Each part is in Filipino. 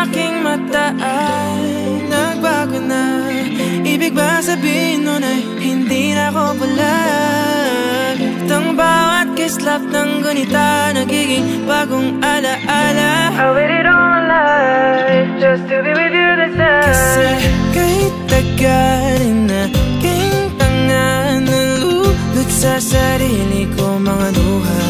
aking mata ay nagbago na. Ibig ba sabihin nun ay hindi na ako palag? Itang bawat kislap ng gunita nagiging bagong alaala. I waited all my life just to be with you this time. Kasi kahit tagalin na aking tanga, nalulot sa sarili ko mga luha.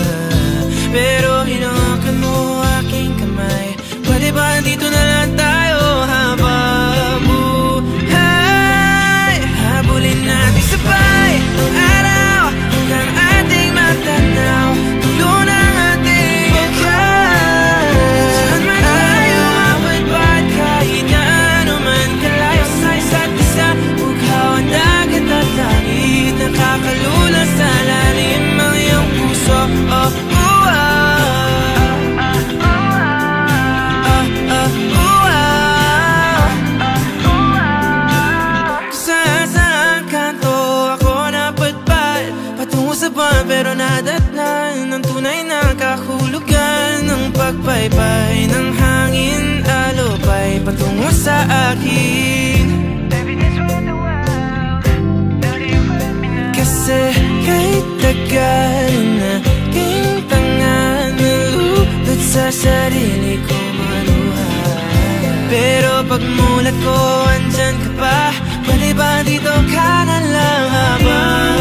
Pero hinawakan mo aking kamay, pwede ba dito na lang tayo habang buhay? Habulin natin sabay ang araw hanggang ating matanaw, tulo ng ating buhay. Saan man tayo mapagpat, kahit na ano man kalayo sa isa't isa, bughaw ang dagat at langit, nakakalula sa lalim ang iyong puso. Pero nadatnan ng tunay na kahulugan ng pagpaypay ng hangin, alupay patungo sa akin. Kasi kahit tagalin na aking tanga, nalulot sa sarili ko maluha. Pero pagmulat ko andyan ka pa, pwede ba dito ka na lang habang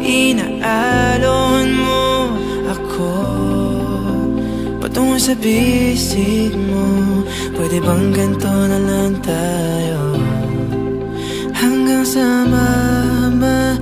inaalon mo ako patungo sa bisig mo. Pwede bang ganito na lang tayo hanggang sa mamatay?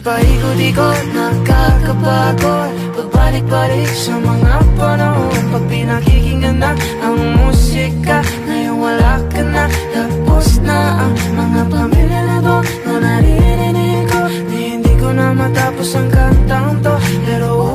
Paikot-ikot, nakakapagod, pagbalik-balik sa mga panahon. Pag pinakikinggan na ang musika, ngayon wala ka na. Tapos na ang mga pamilya na doon na naririnig ko. Di hindi ko na matapos ang kantang to, pero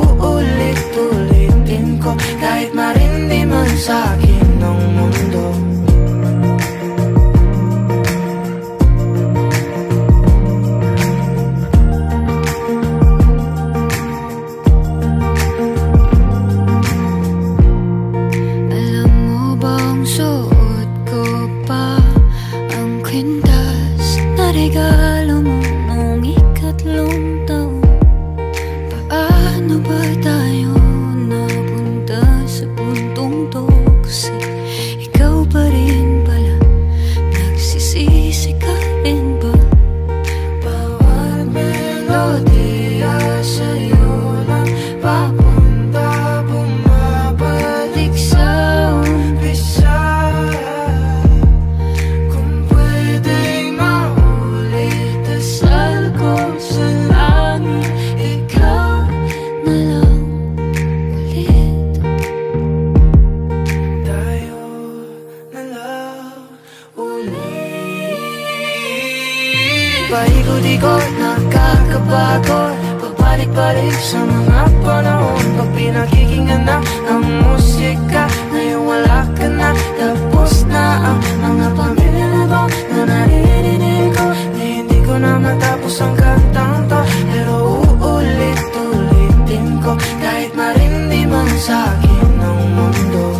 nagkakabago, pabalik-balik sa mga panahon. Pag pinakikinggan na ang musika, ngayon wala ka na. Tapos na ang mga pamilya na to na naririnig ko. Hindi ko na matapos ang kantang to, pero uulit-ulitin ko. Kahit marindi man sa akin ang mundo,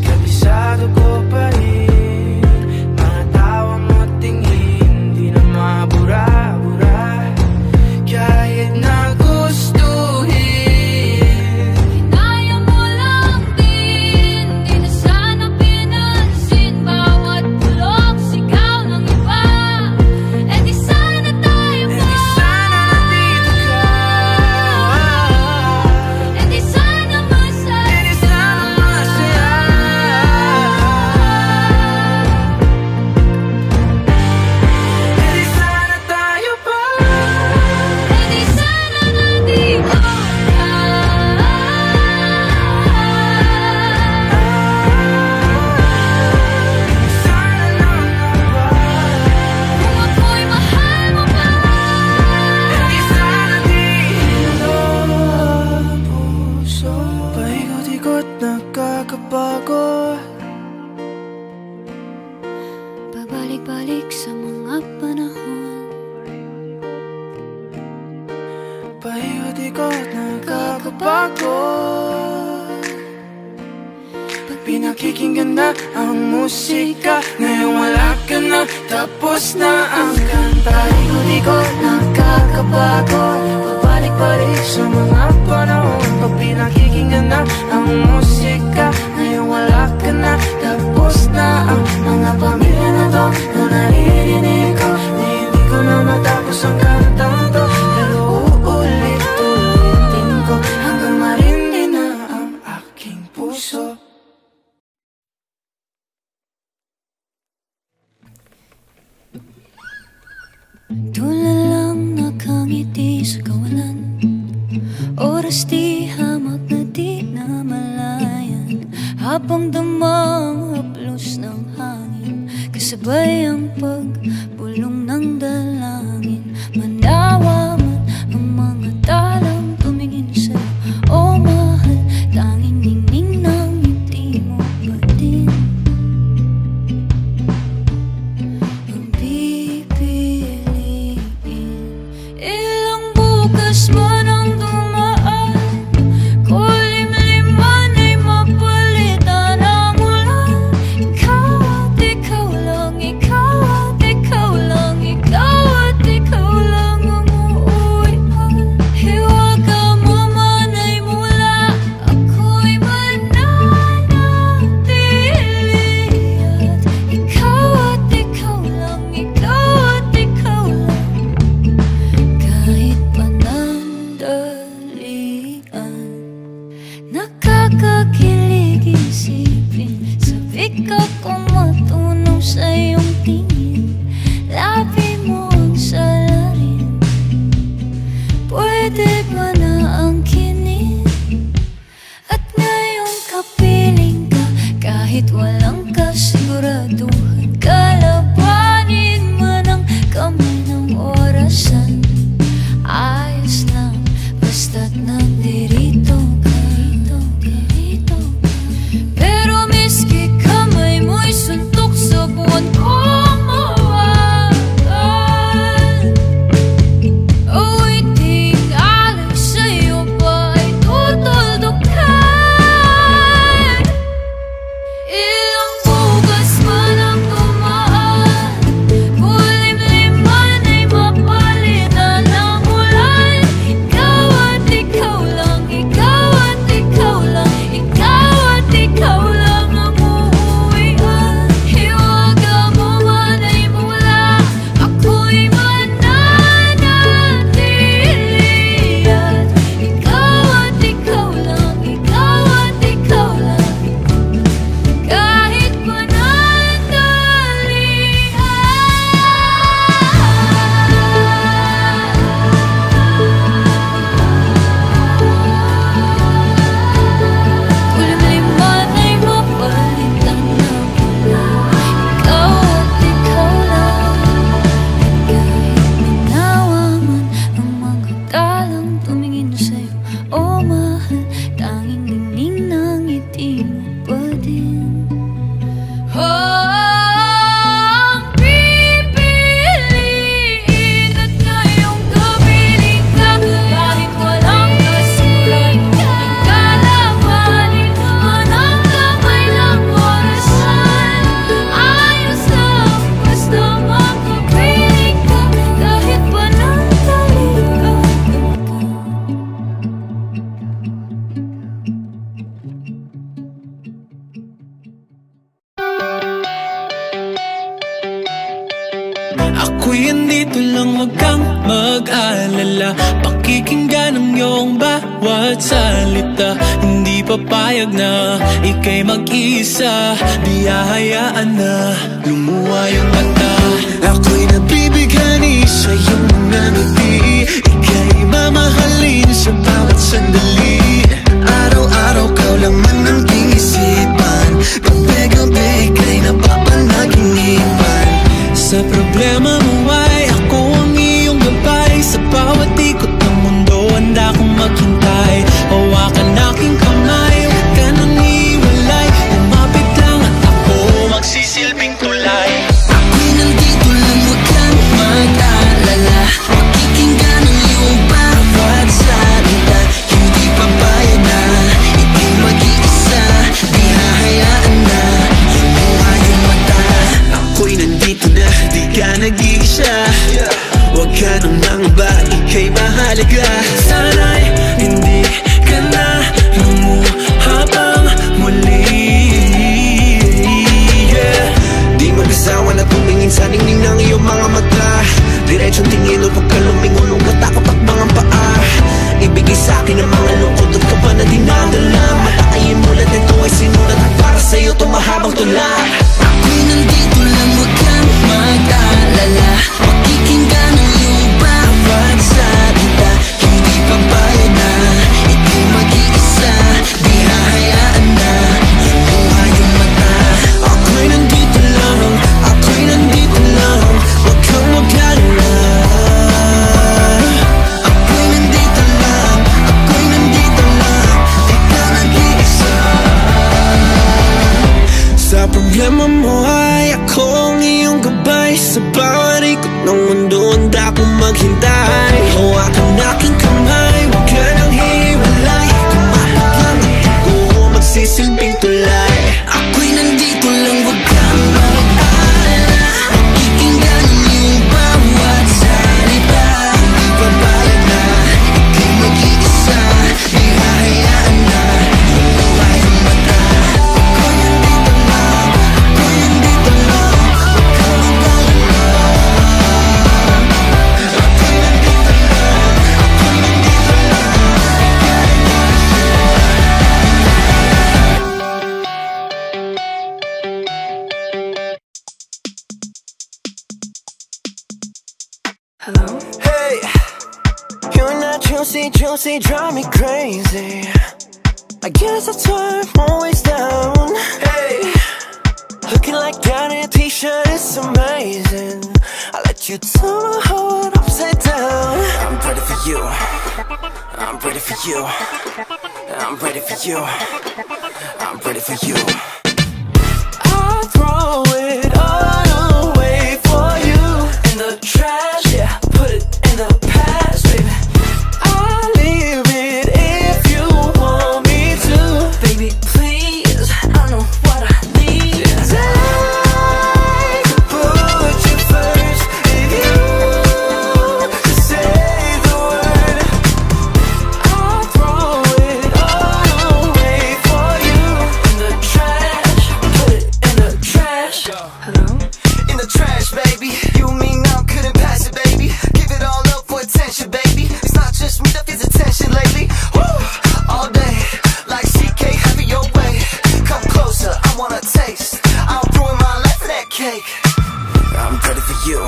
kabisado ko pa rin mga tawa mo tingin, di na mabura-bura. Kahit na gustuhin, kinaya mo lang din. Di na sana pinansin bawat bulong sigaw ng iba. E di sana tayo pa, di sana nandito ka. e di sana masaya. Di sana masaya. Di sana tayo pa. E di sana nandito ka. Sana lang ba? Kung ako'y mahal mo pa, Di sana dito ang puso. Paikot-ikot nagkakabago, pabalik-balik sa mga panahon. paikot-ikot nagkakabago. Pag pinakikinggan na ang musika, ngayon wala ka na. Tapos na ang kanta. Paikot-ikot nagkakabago, pabalik-balik sa mga panahon. Pag pinakikinggan na ang musika, ngayon wala ka na. Tapos na ang mga pamilya na to na naririnig ko. Hindi ko na matapos ang kantang to, pero uulit-ulitin ko hanggang marindi na ang aking puso. Tulalang nakangiti sa kawalan, oras di hamak na di na malayan. Habang damang haplos ng hangin, kasabay ang pagbulong ng dalangin. Manawa man ang mga talang tumingin sa'yo, o mahal, tanging ningning ng ngiti mo pa din. Ang pipiliin, ilang bukas man ang dumaan, kulimlim man ay mapalitan ang ulan. Ikaw at ikaw lang, ikaw at ikaw lang, ikaw at ikaw lang ang uuwian. Hiwaga mo man ay mula, ako'y mananatili. At ikaw lang, ikaw at ikaw lang, kahit panandalian. Nakakakilig isipin, sabik akong matunaw sa iyong tingin. Labi mo ang salarin, pwede ba na angkinin? At ngayon kapiling ka, kahit walang kasiguraduhan. Kalabanin man ang kamay ng orasan, ayos lang, basta't nandirito ka. Pero miski kamay mo'y suntok sa buwan ko, lang, huwag kang mag-alala. Pakikinggan ang iyong bawat salita. Hindi papayag na ika'y mag-isa. Di hahayaan na lumuha yung mata. Ako'y nabibigani sa iyong mga ngiti. Ika'y mamahalin sa bawat sandali. Araw-araw ka lang man ang isipan. Gabi-gabi ika'y napapanaginipan. Sa problema mo ay ako ang iyong gabay. Sa bawat ikot ng mundo handa kong maghintay. Hawakan aking kamay, huwag ka nang iwalay. Umapit lang at ako magsisilbing tulay. Ako'y nandito lang, huwag kang mag-alala. Pakikinggan ang iyong bawat salita. Hindi papayag na ika'y mag-iisa. Di hahayaan na lumuha yung mata. Ako'y nandito na, di ka nag-iisa. Huwag ka nang nangamba, ika'y mahalaga. Sana'y hindi ka na lumuha pang muli. Di mag-asawa na tumingin sa ningning ng iyong mga mata. Diretsong tingin o huwag ka lumingon o matakot at mga paa. Ibigay sa'kin ang mga lungkot at kaba na dinadala. Matakayin mo lang ito ay sinulat at para sa'yo ito mahabang tula. Ako'y nandito lang, huwag kang mag-alala. Pakikinggan ang iyong bawat salita. Hindi papayag na ika'y mag-iisa. Di hahayaan na lumuha yung mata. Ako'y nandito lang, ako'y nandito lang. Huwag kang mag-alala. Ako'y nandito lang, ako'y nandito lang. Di ka nag-iisa. Sa problema mo ay ako ang iyong gabay. Sa bawat ikot ng mundo handa akong maghintay. Hawakan aking kamay, huwag ka nang hiwalay. Kumahal lang ako, magsisilbing tulay. Ako'y nandito lang, huwag kang mag-alala. Pakikinggan ang iyong bawat salita. Hindi papayag na ika'y mag-iisa. Di hahayaan na lumuha yung mata. Ako'y nandito lang, ako'y nandito lang. Huwag kang mag-alala. Ako'y nandito lang, ako'y nandito lang. Hello? Hey, you're not juicy, juicy, drive me crazy. I guess that's why I'm always down. Hey, looking like that in a t-shirt is amazing. I let you turn my heart upside down. I'm ready for you. I'm ready for you. I'm ready for you. I'm ready for you. I'll throw it all away for you. In the trash, yeah, put it in the past, baby. I'll leave it if you want me to. Baby, please, I know what I need. I could put you first if you could say the word. I'll throw it all away for you. In the trash, put it in the trash. Hello? In the trash, baby. You mean now couldn't pass it, baby. Give it all up for attention, baby. It's not just me that feels attention lately. Woo! All day, like CK, have it your way. Come closer, I wanna taste. I'll ruin my life for that cake. I'm ready for you.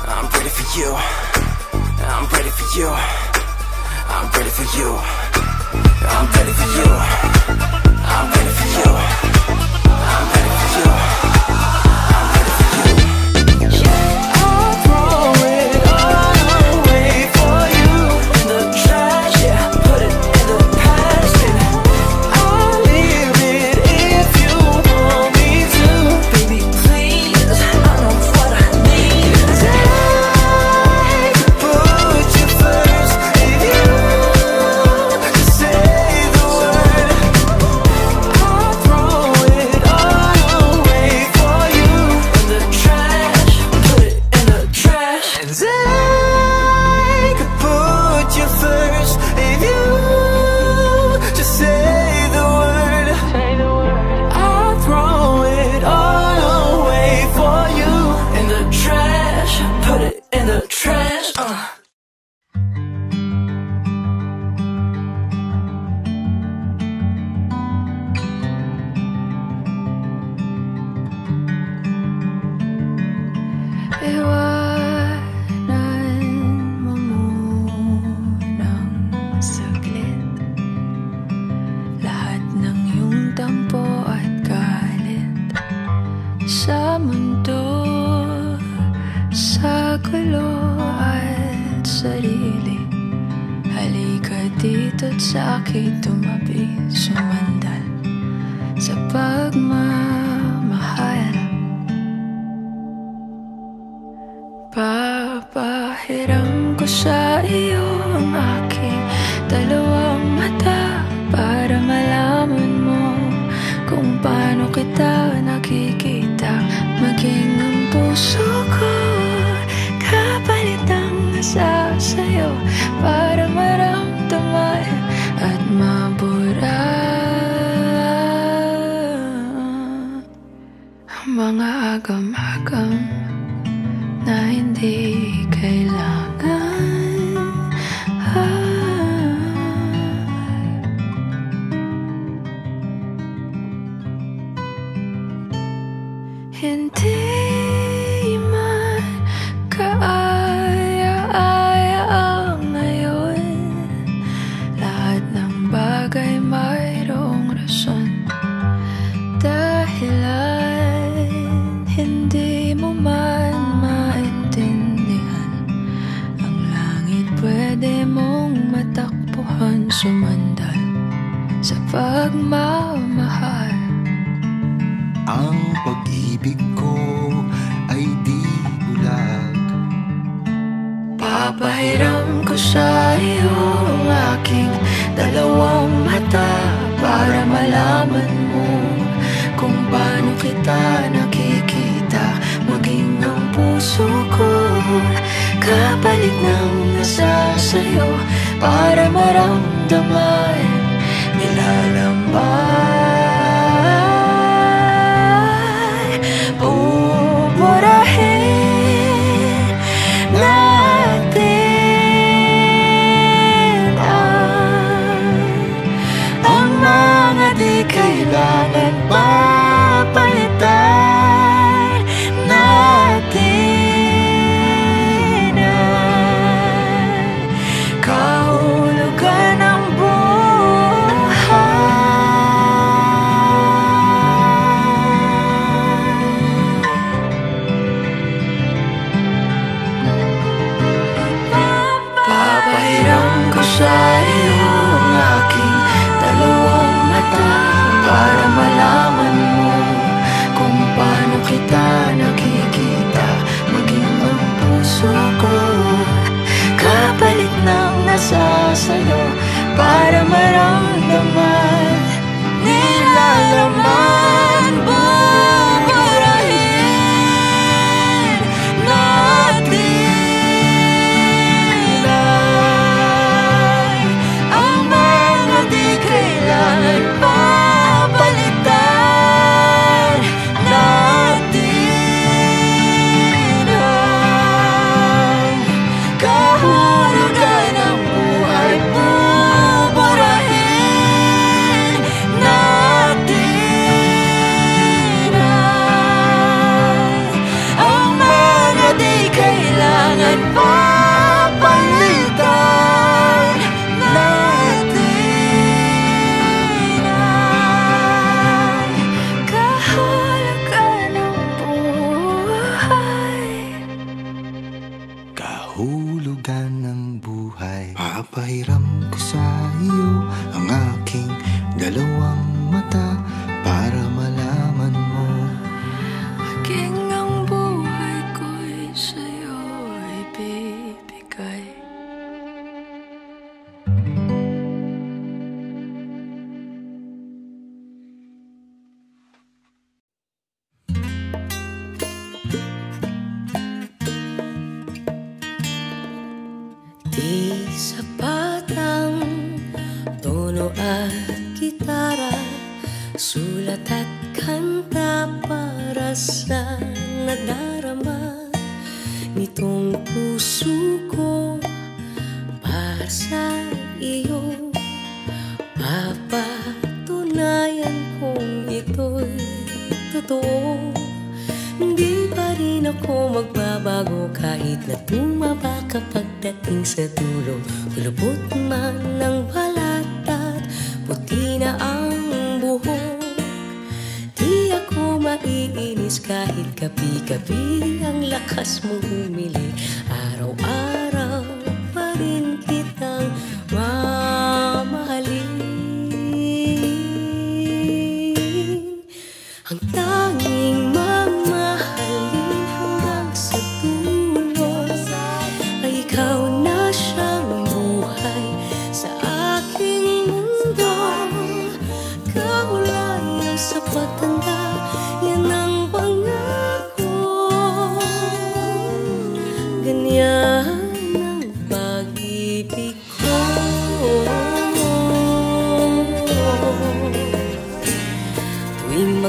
I'm ready for you. I'm ready for you. I'm ready for you. I'm ready for you. I'm ready for you. I'm ready for you. I'll throw it all away for you. In the trash, yeah, put it in the past, baby. I'll leave it if you want me to. Baby, please, I know what I need. I could put you first if you could say the word. lumapit at sa akin tumabi, sumandal sa pagmamahal. Papahiram ko sa iyo ang aking dalawang mata para malaman mo kung paano kita nakikita. Maging ang puso ko kapalit ang nasa sa'yo para maramdaman at mabura ang mga agam-agam na hindi kailangan. Hindi man kaaya-aya ngayon, lahat ng bagay mayroong rason. Dahilan hindi mo man maintindihan, ang langit pwede mong matakbuhan, sumandal sa pagmamahal. Ang pag-ibig ko ay di bulag. Papahiram ko sa iyo ang aking dalawang mata para malaman mo kung paano kita nakikita. Maging ang puso ko kapalit ng nasa sa'yo para maramdaman, nilalambay. Pupurahin natin ang mga di kailangan papalitan natin ang kahulugan ng sa iyo ang aking dalawang mata para malaman mo kung paano kita nakikita. Maging ang puso ko kapalit ng nasa sa'yo para maramdaman, nilalaman, buburahin natin papalitan natin ang kahulugan ng buhay. Pupurahin natin ang mga di kailangan papalitan natin. Kahulugan ng buhay. Papahiram ko sa iyo ang aking dalawang mata para malaman mo. Maging ang buhay ko'y sa'yo ibibigay. Di sapat ang tono at gitara, sulat at kanta para sa nadarama nitong puso ko para sa iyo. Papatunayan kong ito'y totoo. Hindi pa rin ako magbabago kahit na tumaba ka pagdating sa dulo. Kulubot man ng balat at puti na ang buhok, di ako maiinis kahit gabi-gabi ang lakas mong humili. Araw-araw pa rin kitang mamahal.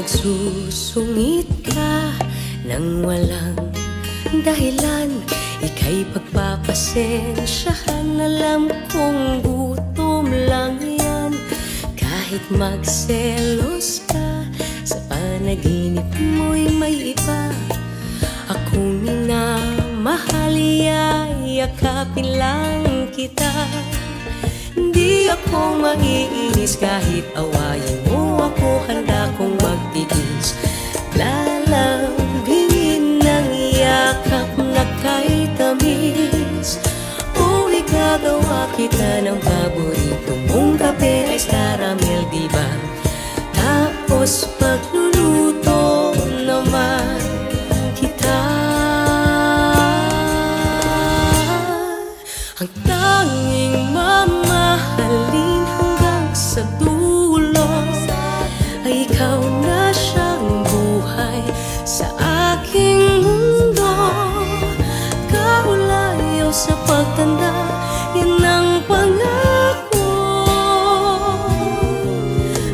magsusungit ka nang walang dahilan. Ika'y pagpapasensyahan, alam kong gutom lang yan. Kahit magselos ka, sa panaginip mo'y may iba. Akong minamahal, yakapin lang kita. Di ako maiinis kahit awayin mo ako, handa kong magtiis. Lalambingin ng yakap na kay tamis. O ikagawa kita ng paborito mong kape, ice caramel, diba? Tapos pagluluto naman kita. Ang tanging mamahalin hanggang sa dulo ay ikaw na siyang buhay sa aking mundo. Kaulayaw sa pagtanda, yan ang pangako.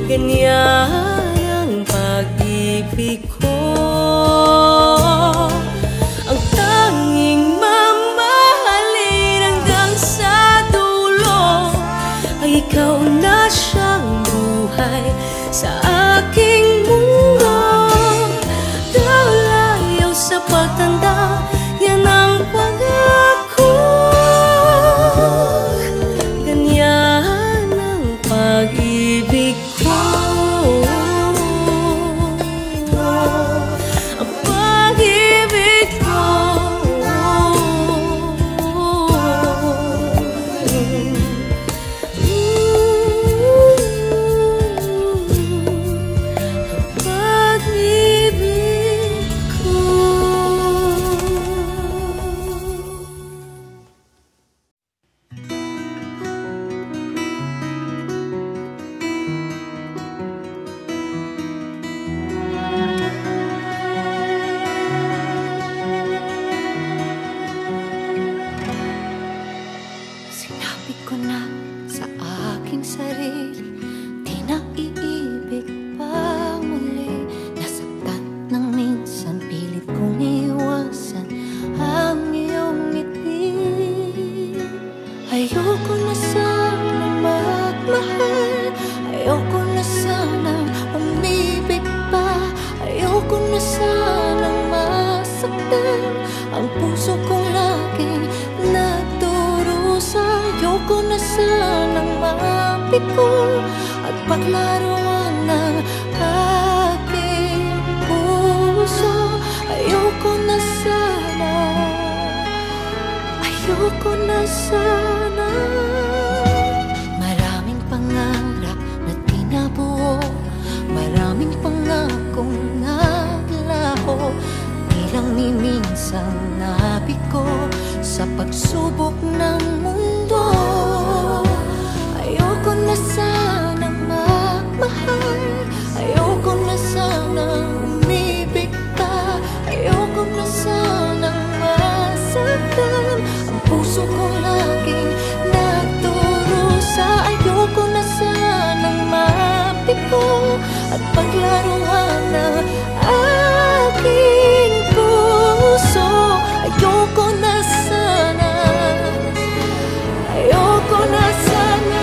Ganyan ang pag-ibig ko. Ang tanging mamahalin hanggang sa dulo ay ikaw na siyang buhay sa aking mundo. Kaulayaw sa pagtanda, yan ang pangako. Ganyan ang pag-ibig ko. Ang pag-ibig ko. Ang pag-ibig ko. Sinabi ko na sa aking sarili, di na iibig pa muli. Nasaktan ng minsan, pilit kong iwasan ang iyong ngiti. Ayoko na sana magmahal, ayoko na sana umibig pa. Ayoko na sana masaktan ang puso kong laging nagdurusa. Ayoko na sanang mapikon at paglaruan ng aking puso. Ayoko na sana, ayoko na sana. Maraming pangarap na tinabuo, maraming pangakong naglaho. Di lang ni minsan nabigo sa pagsubok ng mundo. Ayoko na sanang magmahal, ayoko na sanang umibig pa. Ayoko na sanang masaktan ang puso ko laging nagdurusa. Ayoko na sanang mabigo at paglaruan ng aking puso. Ayoko na sana, ayoko na sana.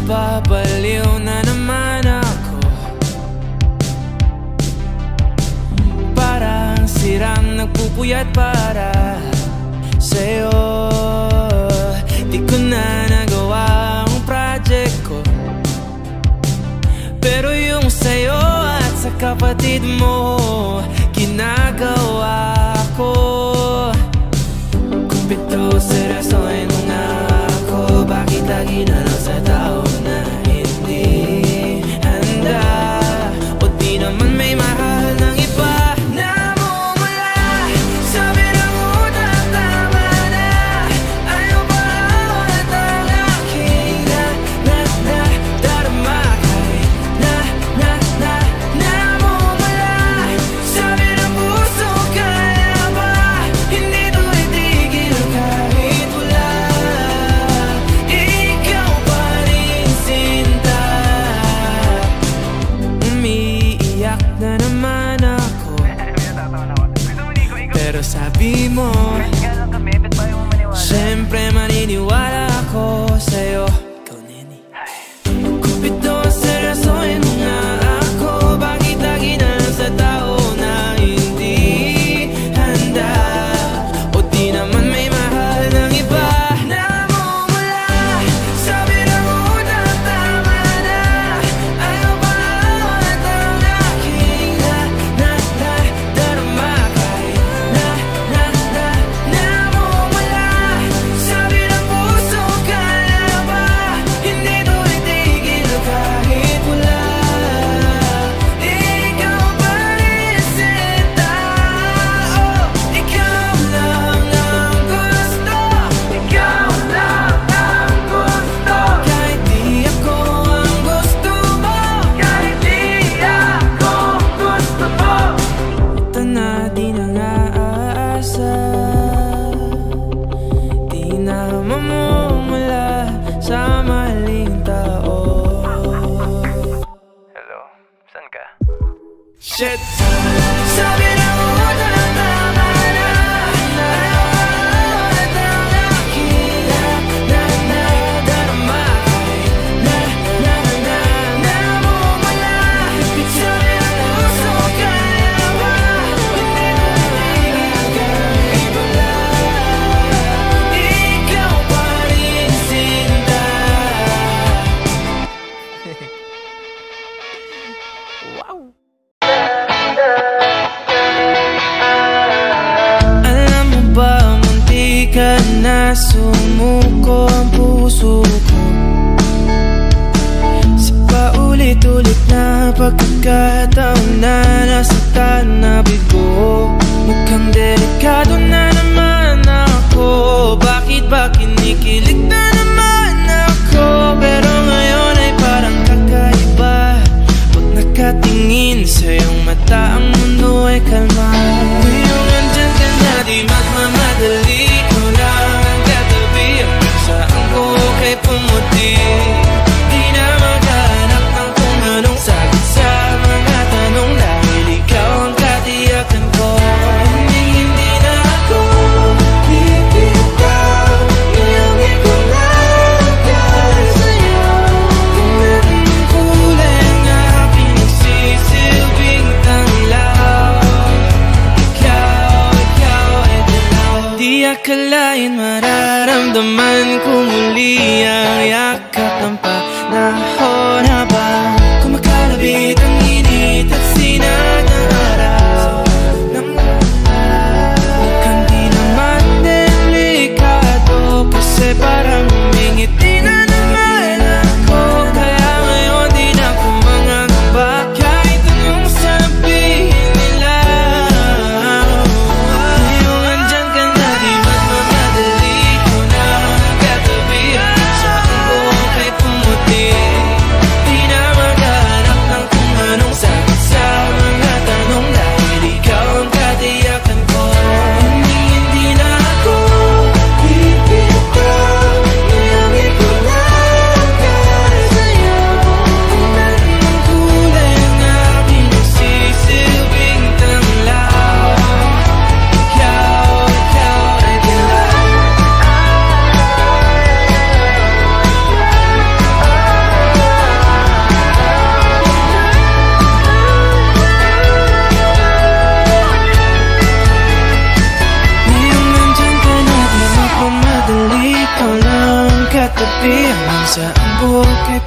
Napapaliw na naman ako, parang sirang nagpupuyat para sa'yo. Di ko na nagawa ang project ko, pero yung sa'yo at sa kapatid mo ginagawa ko. Kumpito seryosohin mo nga ako, bakit lagi na lang sa tao na hindi handa? O di naman may mahal ng iba? Namumula, sabi ng utak, tama na. Ayaw ba awat ang aking darama? Namumula, sabi ng puso, kaya ba hindi to itigil kahit wala? Ikaw pa rin sinta. Umiiyak na naman ako, pero sabi mo siyempre maniniwala ako sa'yo. Ikaw, Neni. Kumpito, seryosohin mo nga ako, bakit lagi na lang sa tao na hindi handa? O di naman may mahal ng iba? Namumula, sabi ng utak, tama na. Ayaw ba awat ang aking darama? Namumula, sabi ng puso, kaya ba hindi to itigil kahit wala? Ikaw pa rin sinta. Oh, ikaw lang ang gusto, ikaw lang ang gusto. Kahit di ako ang gusto mo, kahit di ako gusto mo. Ito na, di na naaasa, di na mamumula sa maling tao. Hello, saan ka? Shit! Sabi ng utak, tama na. Ayaw awat ang aking darama. Namumula, sabi ng puso, kaya ba hindi mo itigil kahit wala? Ikaw pa rin sinta. Alam mo ba, munti ka na sumuko ang puso ko sa paulit-ulit na pagkakataon na nasaktan na bigo. Mukhang delikado na naman ako, bakit ba kinikilig na naman ako? Pero ngayon ay parang kakaiba, pag nakatingin sa iyong mata ang mundo ay kalma. Ngayong andyan ka na, di magmamadali, ikaw lang ang katabi, ang saan ko kay pumuti. Di na maghanap ng kung anong sagot sa mga tanong, dahil ikaw ang katiyakan ko. Hindi na ako bibitaw.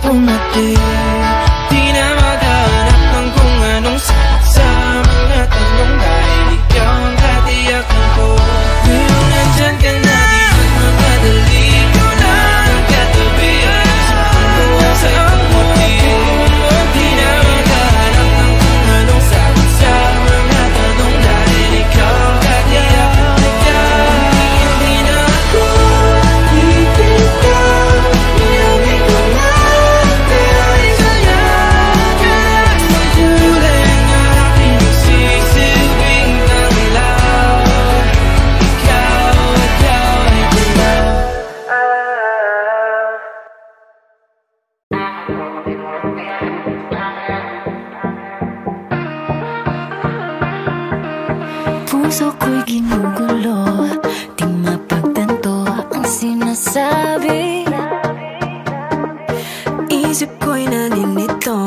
pumating. Di na maghanap ng kung anong sagot sa mga tanong, dahil ikaw ang katiyakan ko. Ngayong nandyan ka na, di na mamadali, ikaw na ang katabi. Sa ang motibo, di na maghanap ng kung anong sagot sa mga tanong, dahil ikaw ang katiyakan ko. Hindi na ako ipitaw, hindi ko na dahil sa'yo. Sa kulay na aking nagsisilbing tanglaw, ikaw ay gulaw. Puso ko'y ginugulo, di mapagtanto ang sinasabi. Isip ko'y naninito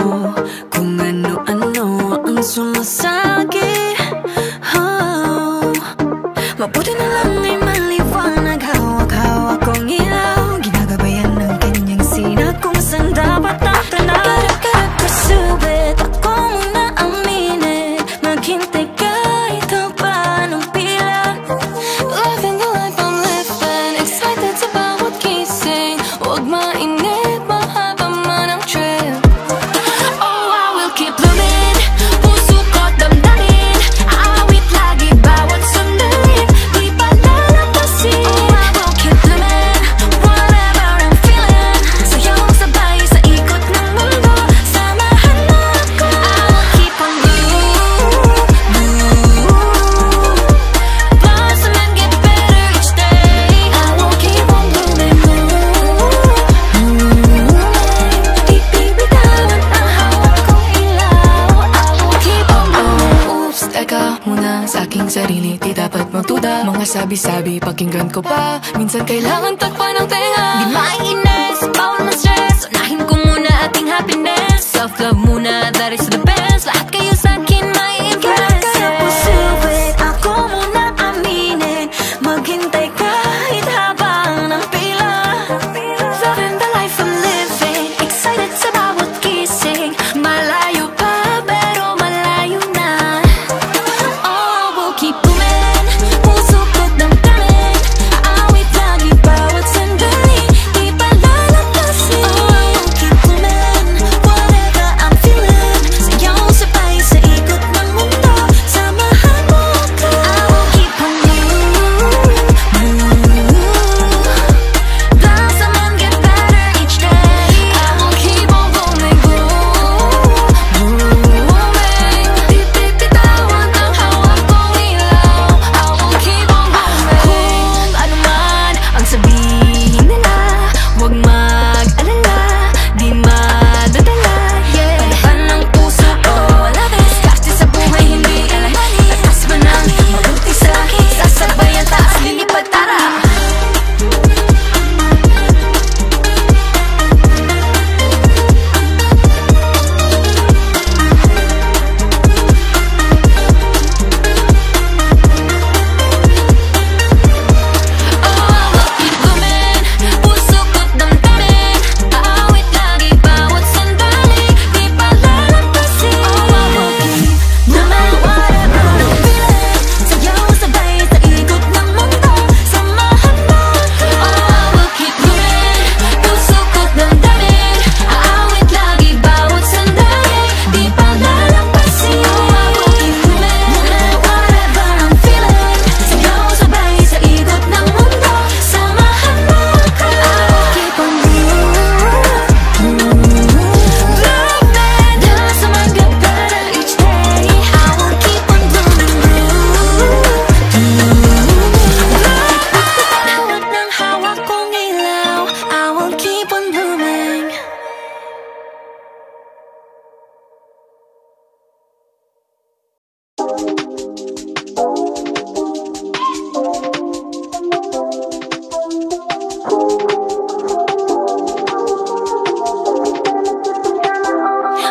kung ano-ano ang sumasagi. Oh, mabuti na lang ay maliwanag, hawak-hawak kong ilaw, ginagabayan ng kanyang sina kung saan dapat ang tanaw. Karap-karap kasubit, ako muna aminin, maghintay kahit haba ng pila. Living the life I'm living, excited sa bawat gising, huwag mainip, mahaba man ang trip. Oh, I will keep blooming, puso ko't damdamin, awit lagi bawat sandali, di pa lalampasin. Oh, I will keep blooming, whatever I'm feeling, sayang sabay sa ikot ng mundo, samahan mo ako. I will keep on blossom and get better each day. I will keep on blooming, di bibitawan ang hawak kong ilaw. I will keep on blooming. Oops, teka muna sa aking sarili, di dapat magduda. Mga sabi-sabi, pakinggan ko pa, minsan kailangan takpan ng tenga. Di maiinis, bawal ma-stress, unahin ko muna ating happiness. Self-love muna, that is the best, lahat kayo sa'kin mai-impress. Kaya pusubit, ako muna aminin, maghintay kahit habang ng pila. Loving the life I'm living, excited sa bawat gising, malayo pa pero malayo na. Oh, we'll keep moving, puso ko't damdamin, awit lagi bawat sandali, di pa lalampasin. Oh, we'll keep moving, whatever I'm feeling, sayaw sabay sa ikot ng mundo, samahan mo ako. I will keep on blossom and get better each day. I will keep on blooming, di bibitawan ang hawak kong ilaw. I will keep on blooming. Kung ano man ang sabihin nila, huwag mag-alala, di madadala. Palaban ng puso ko, wala diskarte sa buhay, hindi alalahanin. Tatas ba nang mabuti sa akin, sasabay ang taas, lilipad tara. Puso ko't damdamin, awit lagi bawat sandali, di pa lalampasin. Oh, I will keep blooming, whatever I'm feeling, sayaw sabay sa ikot ng mundo, samahan mo ako. Oh, I will keep blooming, puso ko't damdamin, awit lagi bawat sandali, di pa lalampasin. Oh, I will keep blooming, whatever I'm feeling, sayaw sabay sa ikot ng mundo, samahan mo ako. I will keep on blooming, blossom and get better each day. I will keep on blooming, ng hawak kong ilaw. I will keep on blooming.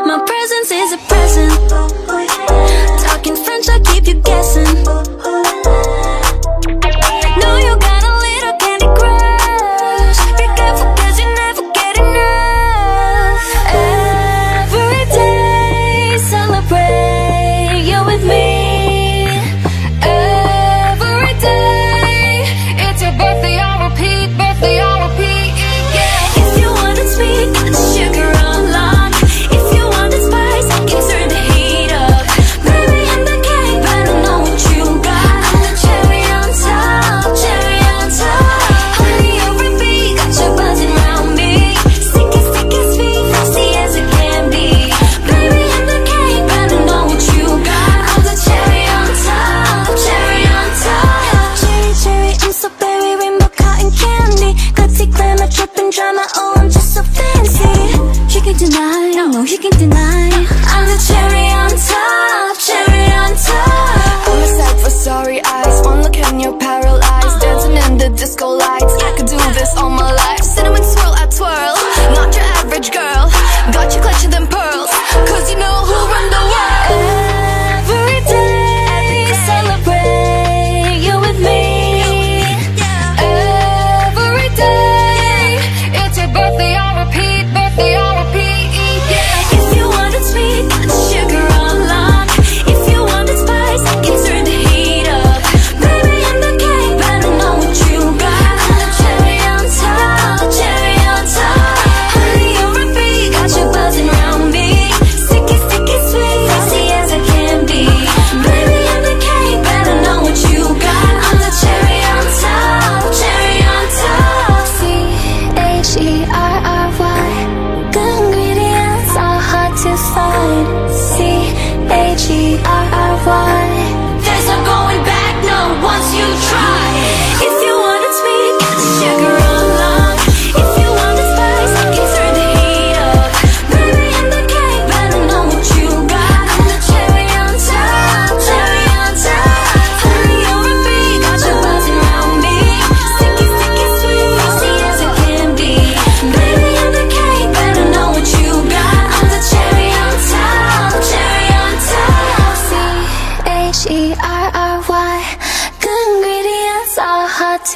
My presence is a present. Talking French, I keep you guessing. Know you got a little candy crush. Be careful 'cause you never get enough.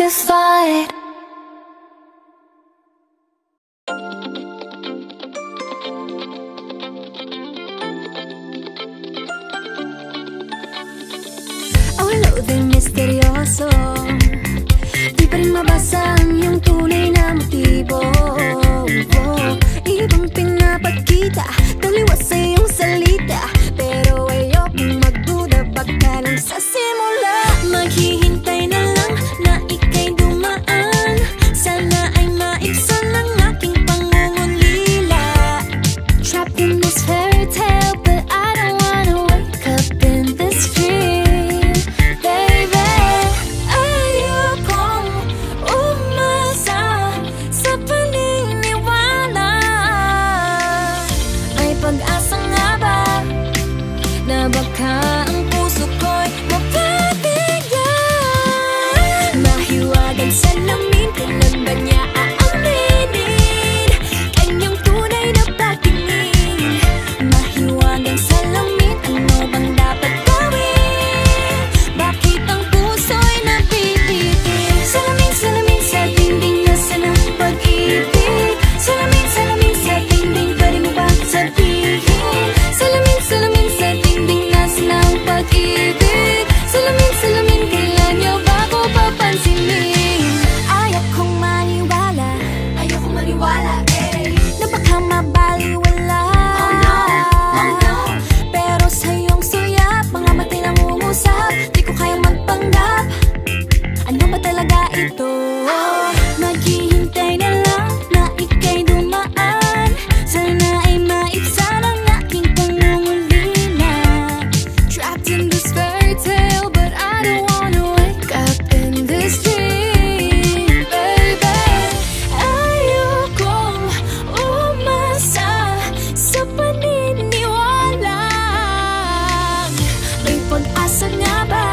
satisfied. Awalo din misteryoso, di pa rin mabasa ang iyong tunay na motibo. Ibang pinapakita, taliwas sa iyong salita, pero ayokong magduda, baka lang sa simula. Maghihintay na lang na ika'y dumaan, sana ay maibsan ang aking pangungulila. Trapped in this fairy tale, but I don't wanna wake up in this dream, baby. Ayokong umasa sa paniniwala. May pag-asa nga ba na baka ang puso ko'y mapabigyan? Mahiwagang salamin, kailan ba niya aaminin kanyang tunay na pagtingin? Mahiwagang salamin, ano bang dapat gawin? Bakit ang puso'y napipitin? Salamin, salamin sa dingding, nasa ng pag-ibig. Salamin, salamin sa dingding, pwede mo ba sabihin? Salamin, salamin sa dingding, nasa ng pag-ibig. Salamin, salamin, kailan niyo ba ako papansinin? Ayokong maniwala, na baka mabaliwala. Oh no, pero sa iyong suyap, mga matay nangungusap, di ko kayang magpanggap. Ano ba talaga ito? Maghihintay na lang na ika'y dumaan, sana ay maibsan ang aking pangungulila. Trapped in this fairy tale, but I don't wanna wake up in this dream, baby. Ayokong umasa sa paniniwala. May pag-asa nga ba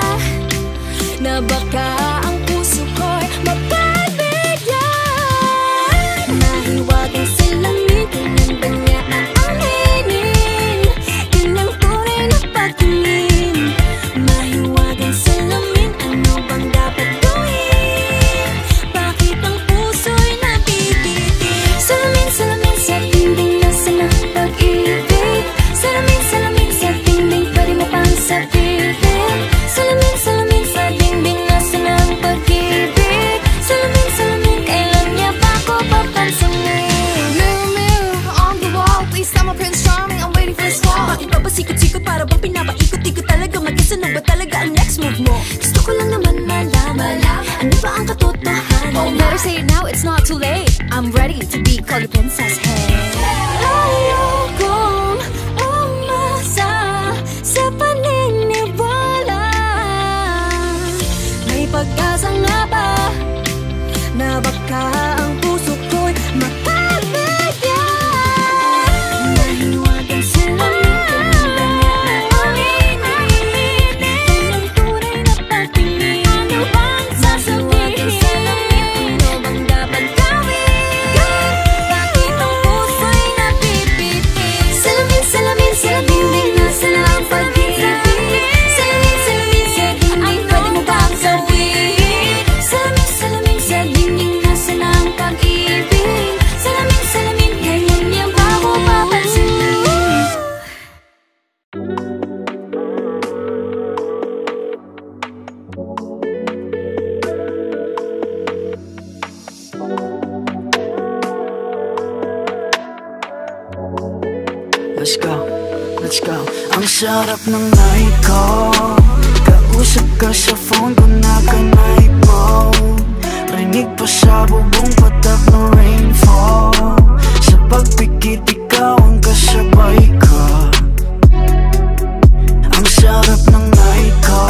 na baka ang puso ko'y mapabigyan? Mahiwagang salamin, kailan ba niya aaminin kanyang tunay na pagtingin? Mahiwagang salamin, ano bang dapat gawin? Bakit ang puso'y nabibitin? Salamin, salamin sa dingding, nasa ng pag-ibig. Salamin, salamin sa dingding, pwede mo pang sabihin? Salamin, salamin sa dingding, nasa ng pag-ibig. Salamin, salamin, kailan niya ba ako papansinin? Mirror, mirror on the wall, please tell my Prince Charming I'm waiting for this call. Bakit ba pasikot-sikot, para bang pinapaikot-ikot talaga? Mag-isa na ba talaga ang next move mo? Gusto ko lang naman malaman, ano ba ang katotohanan? Oh, better say it now, it's not too late. I'm ready to be called a princess, hey. Ayokong umasa sa paniniwala. May pag-asa nga ba na baka ang puso ko'y mapabigyan? Mahiwagang salamin, kailan ba niya aaminin kanyang tunay na pagtingin? Ano bang sasabihin? Ano bang dapat gawin? Bakit ang puso'y napipitin? Salamin, salamin sa dingding, nasa ng pag-ibig. Salamin, salamin sa dingding, pwede mo bang sabihin? Salamin, salamin sa dingding, nasa ng pag-ibig. Salamin, salamin, kailan niya ba ako papansinin? Let's go, let's go. Ang sarap ng night ko, kausap ka sa phone ko, naka-night mode. Rinig pa sa bubong, patak ng rainfall. Sa pagpikit, ikaw ang kasabay ko. Ang sarap ng night ko,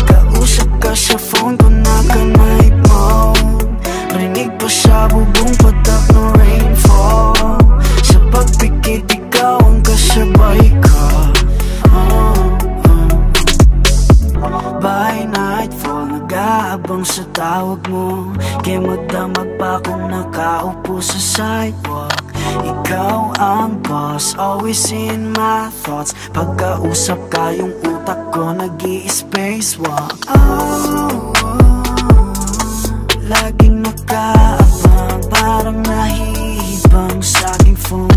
kausap ka sa phone ko, naka-night mode. Rinig pa sa bubong, patak ng rainfall. Sa pagpikit, ikaw ang kasabay ko. By nightfall, nag-aabang sa tawag mo. Kaya magdamag pa kung nakaupo sa sidewalk. Ikaw ang boss, always in my thoughts. Pagkausap ka, yung utak ko nag-i-spacewalk. Oh, oh, oh. laging nakaabang, parang nahihibang sa aking phone.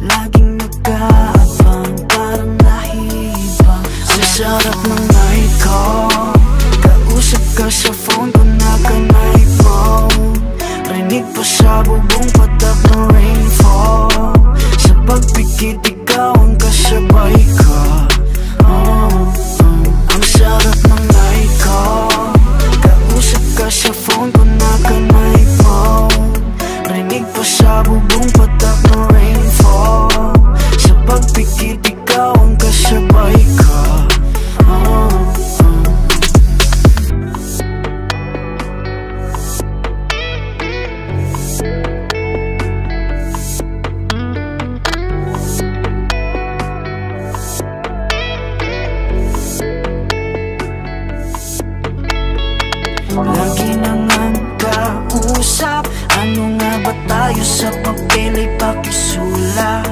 Laging nakaabang, parang nahihibang. Ang sarap ng night call, kausap ka sa phone ko na kanay phone. Rinig pa sa bubong patak ng rainfall. Sa pagpikit ikaw ang kasabay ko. Ang sarap ng night call, kausap ka sa phone ko na kanay phone. Rinig pa sa bubong patak ng rainfall. Sa pagpikit ikaw ang kasabay ko. Lagi nang ang kausap, ano nga ba tayo sa papel ay pakisulat?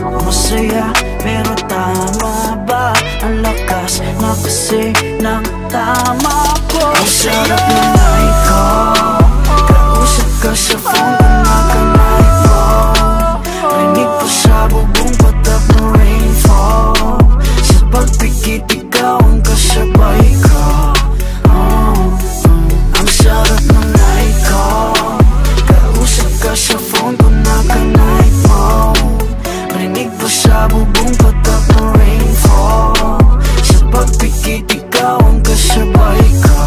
Masaya pero tama ba? Ang lakas na kasi ng tama ko. Ang sarap na night call, kausap ka sa phone ko na kanay phone. Rinig pa sa bubong patak ng rainfall. Sa pagpikit ikaw ang kasabay ko. Ang sarap ng night call, kausap ka sa phone ko na kanay phone. Rinig pa sa bubong patak ng rainfall. Sa pagpikit ikaw ang kasabay ko.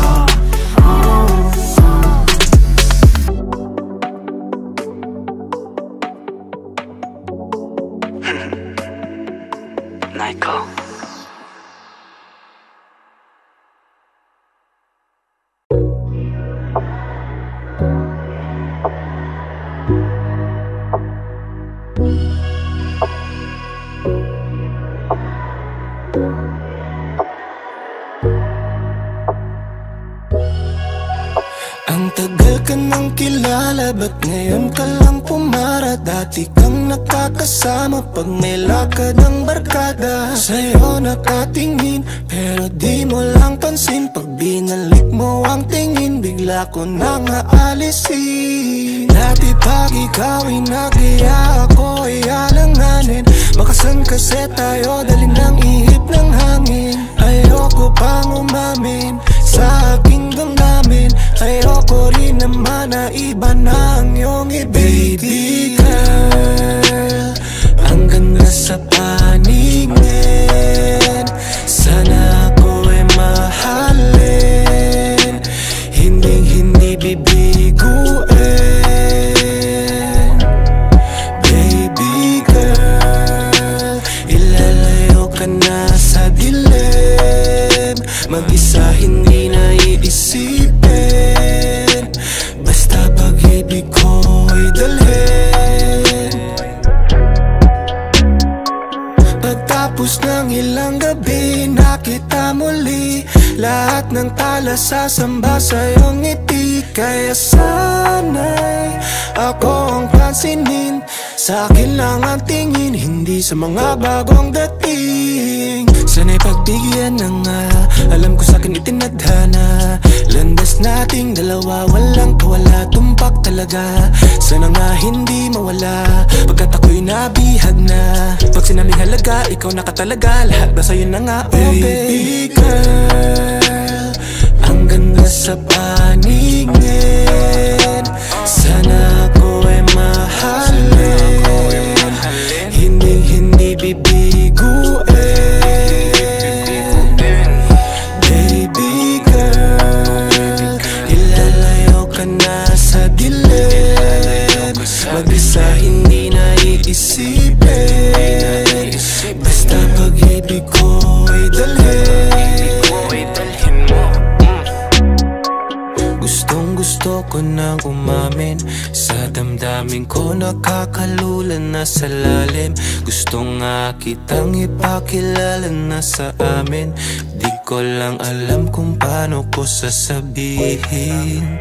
Night call. Ang tagal ka nang kilala, ba't ngayon ka lang pumara? Dati kang nakakasama pag may lakad ang barkada. Sa'yo nakatingin, pero di mo lang pansin. Pag binalik mo ang tingin, bigla ko nang aalisin. Dati pag ikaw ay nagyaya, ako ay alanganin. Makasan kasi tayo, dali ng ihip ng hangin. Ayoko pang umamin sa aking damdamin. Ayoko rin naman na iba na ang iyong baby girl. Ang ganda sa paningin, sana ako ay mahalin. Hindi bibiguin. Baby girl, ilalayo ka na sa dilim. Mag-isa hindi na iisipin, basta pag-ibig ko'y dalhin. Pagtapos ng ilang gabi, nakita muli lahat ng tala sasamba sa iyong ngiti. Kaya sana'y ako ang pansinin, sa akin lang ang tingin, hindi sa mga bagong dating. Sana'y pagbigyan na nga, alam ko sa'kin itinadhana. Landas nating dalawa, walang kawala, tumpak talaga. Sana nga hindi mawala, pagkat ako'y nabihag na. Pag sinabing halaga, ikaw nakatalaga, lahat ba sa'yo na nga, oh baby girl. Ang ganda sa paningin, sana ako ay mahalin. Hindi bibiguin. Baby girl, ilalayo ka na sa dilim. Mag-isa hindi na iisipin, basta pag-ibig ko'y dalhin. Gusto ko nang umamin sa damdamin ko, nakakalulan na sa lalim. Gusto nga kitang ipakilala na sa amin, di ko lang alam kung paano ko sasabihin.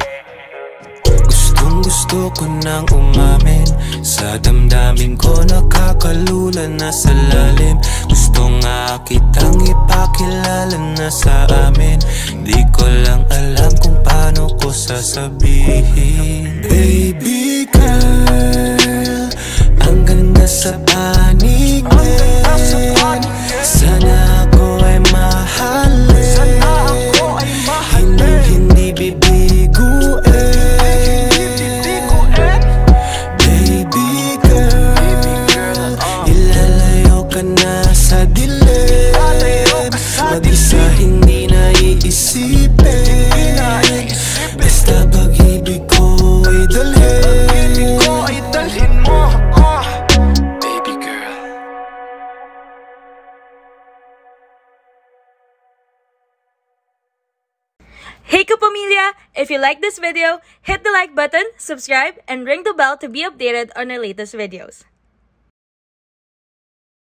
Gusto ko nang umamin sa damdamin ko, nakakalulan na sa lalim. Gusto nga Handa kitang ipakilala na sa amin. Di ko lang alam kung paano ko sasabihin. Baby girl, ang ganda sa paningin. Sana ako ay mahalin, hindi bibiguin. Baby girl, ilalayo ka na sa dilim. Mag-isa hindi naiisipin, basta pag-ibig ko ay dalhin mo. Baby girl. Hey Kapamilya! If you like this video, hit the like button, subscribe, and ring the bell to be updated on our latest videos.